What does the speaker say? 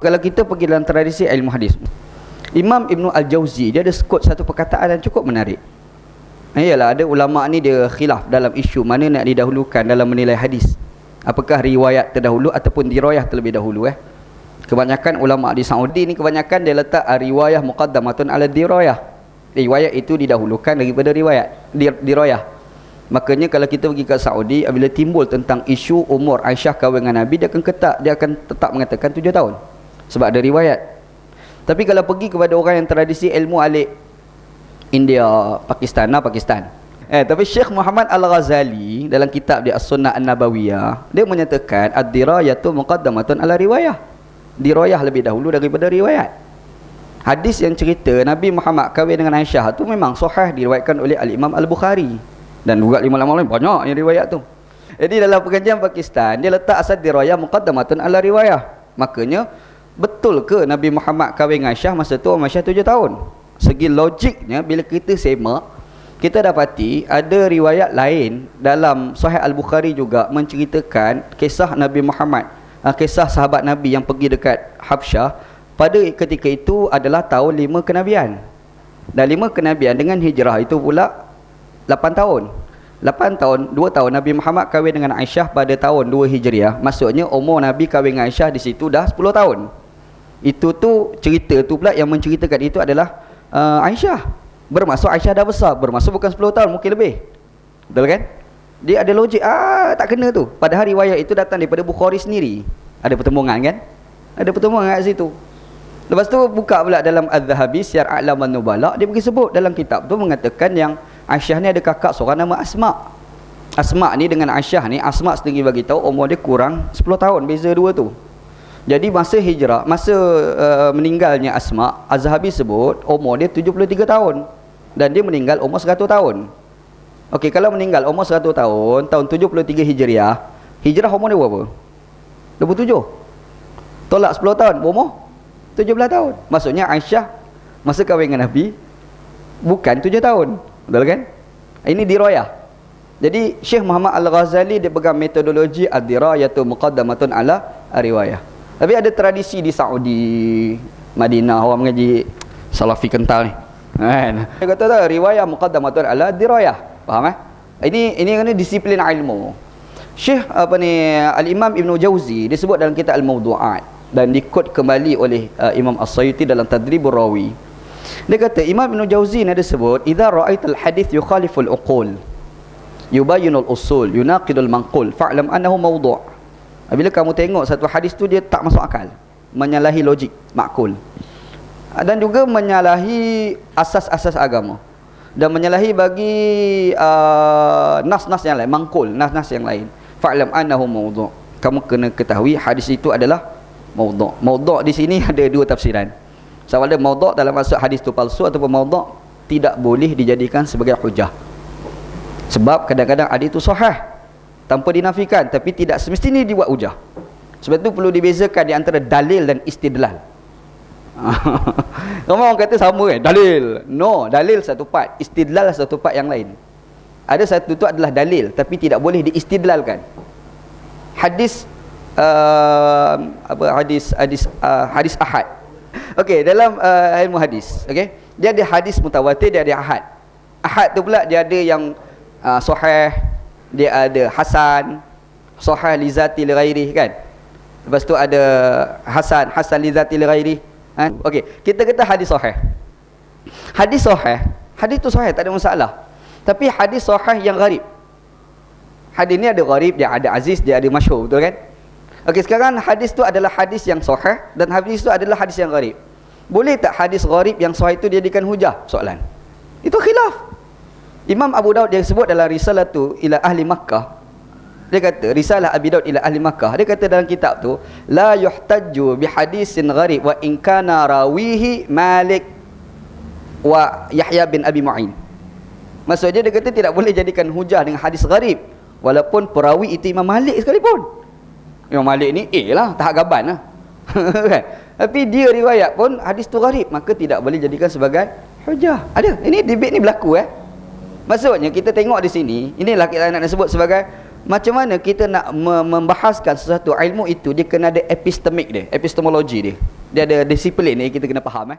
Kalau kita pergi dalam tradisi ilmu hadis, Imam Ibn Al-Jawzi dia ada quote satu perkataan yang cukup menarik. Ialah ada ulama ni dia khilaf dalam isu mana nak didahulukan dalam menilai hadis. Apakah riwayat terdahulu ataupun dirayah terlebih dahulu Kebanyakan ulama di Saudi ni kebanyakan dia letak riwayah muqaddamatun ala dirayah. Riwayat itu didahulukan daripada riwayat dirayah. Makanya kalau kita pergi ke Saudi, apabila timbul tentang isu umur Aisyah kahwin dengan Nabi, dia akan tetap mengatakan 7 tahun. Sebab ada riwayat. Tapi kalau pergi kepada orang yang tradisi ilmu alik India, Pakistan. Tapi Syekh Muhammad Al-Ghazali dalam kitab dia As-Sunnah An-Nabawiyah, dia menyatakan ad-dirayatu muqaddamatun ala riwayah. Dirayah lebih dahulu daripada riwayat. Hadis yang cerita Nabi Muhammad kahwin dengan Aisyah tu memang sahih, diriwayatkan oleh Al-Imam Al-Bukhari dan juga ulama lain banyak yang riwayat tu. Jadi dalam pengajian Pakistan dia letak asal dirayah muqaddamatun ala riwayah. Makanya betul ke Nabi Muhammad kahwin dengan Aisyah masa tu Aisyah 7 tahun? Segi logiknya bila kita semak, kita dapati ada riwayat lain dalam Sahih Al-Bukhari juga menceritakan kisah Nabi Muhammad, kisah sahabat Nabi yang pergi dekat Habsyah pada ketika itu adalah tahun 5 kenabian. Dan 5 kenabian dengan hijrah itu pula 8 tahun. 8 tahun, 2 tahun Nabi Muhammad kahwin dengan Aisyah pada tahun 2 Hijriah. Maksudnya umur Nabi kahwin dengan Aisyah di situ dah 10 tahun. Itu tu cerita tu pula yang menceritakan itu adalah Aisyah. Bermaksud Aisyah dah besar, bermaksud bukan 10 tahun, mungkin lebih. Betul kan? Dia ada logik, tak kena tu. Padahal riwayat itu datang daripada Bukhari sendiri. Ada pertemuan kan? Ada pertemuan kat situ. Lepas tu buka pula dalam Az-Zahabi Siyar A'lam An-Nubala, dia pergi sebut dalam kitab tu mengatakan yang Aisyah ni ada kakak seorang nama Asma. Asma ni dengan Aisyah ni, Asma sendiri bagi tahu umur dia kurang 10 tahun, beza dua tu. Jadi masa hijrah, masa meninggalnya Asma, Az-Zahabi sebut umur dia 73 tahun dan dia meninggal umur 100 tahun. Okey, kalau meninggal umur 100 tahun, tahun 73 Hijriah, hijrah umur dia berapa? 27. Tolak 10 tahun, umur 17 tahun. Maksudnya Aisyah masa kahwin dengan Nabi bukan 7 tahun. Betul kan? Ini dirayah. Jadi Syekh Muhammad Al-Ghazali dia pegang metodologi ad-dirayatu muqaddamatun ala riwayah. Tapi ada tradisi di Saudi, Madinah, orang mengaji Salafi kental ni. Kan? Dia kata tak, riwayah muqaddamatun ala dirayah. Faham Ini disiplin ilmu. Syekh Al-Imam Ibn Jawzi disebut dalam kitab Al-Mawdu'at dan dikut kembali oleh Imam As-Sayuti dalam Tadribur Rawi. Dia kata Imam Ibn Jawzi ni ada sebut idza ra'aital hadith yukhaliful uqul yubayyinul usul yunaqidul manqul fa'lam annahu mawdu'. Bila kamu tengok satu hadis tu dia tak masuk akal, menyalahi logik makul, dan juga menyalahi asas-asas agama dan menyalahi bagi nas-nas yang lain, mangkul, nas-nas yang lain, fa'lam annahu mawdu'. Kamu kena ketahui hadis itu adalah mawdu'. Mawdu' di sini ada dua tafsiran. Sama ada mawdu' dalam maksud hadis tu palsu ataupun mawdu' tidak boleh dijadikan sebagai hujah. Sebab kadang-kadang hadis itu sahih tanpa dinafikan, tapi tidak semestinya dibuat hujah. Sebab itu perlu dibezakan di antara dalil dan istidlal. Ramai orang kata sama dalil. No, dalil satu part, istidlal satu part yang lain. Ada satu tu adalah dalil tapi tidak boleh diistidlalkan. Hadis hadis ahad. Okey, dalam ilmu hadis, okey, dia ada hadis mutawatir, dia ada ahad. Ahad tu pula dia ada yang sahih, dia ada hasan, sahih li zati li ghairi kan. Lepas tu ada hasan li zati li ghairi. Okey, kita kata hadis sahih. Hadis sahih, hadis tu sahih tak ada masalah. Tapi hadis sahih yang gharib. Hadis ni ada gharib, dia ada aziz, dia ada masyhur, betul kan? Okey, sekarang hadis tu adalah hadis yang sahih dan hadis tu adalah hadis yang gharib. Boleh tak hadis gharib yang sahih itu dijadikan hujah? Soalan. Itu khilaf. Imam Abu Daud dia sebut dalam risalah tu ila ahli Makkah. Dia kata risalah Abi Daud ila ahli Makkah. Dia kata dalam kitab tu la yuhtajju bi hadisin gharib wa in kana rawihi Malik wa Yahya bin Abi Mu'in. Maksudnya dia kata tidak boleh jadikan hujah dengan hadis gharib walaupun perawi itu Imam Malik sekalipun. Imam Malik ni lah, tahap gaban lah. Tapi dia riwayat pun hadis tu gharib, maka tidak boleh jadikan sebagai hujah. Ada, ini debate ni berlaku Maksudnya kita tengok di sini, inilah kita nak sebut sebagai Macam mana kita nak membahaskan sesuatu ilmu itu, dia kena ada epistemik dia, epistemologi dia. Dia ada disiplin ni kita kena faham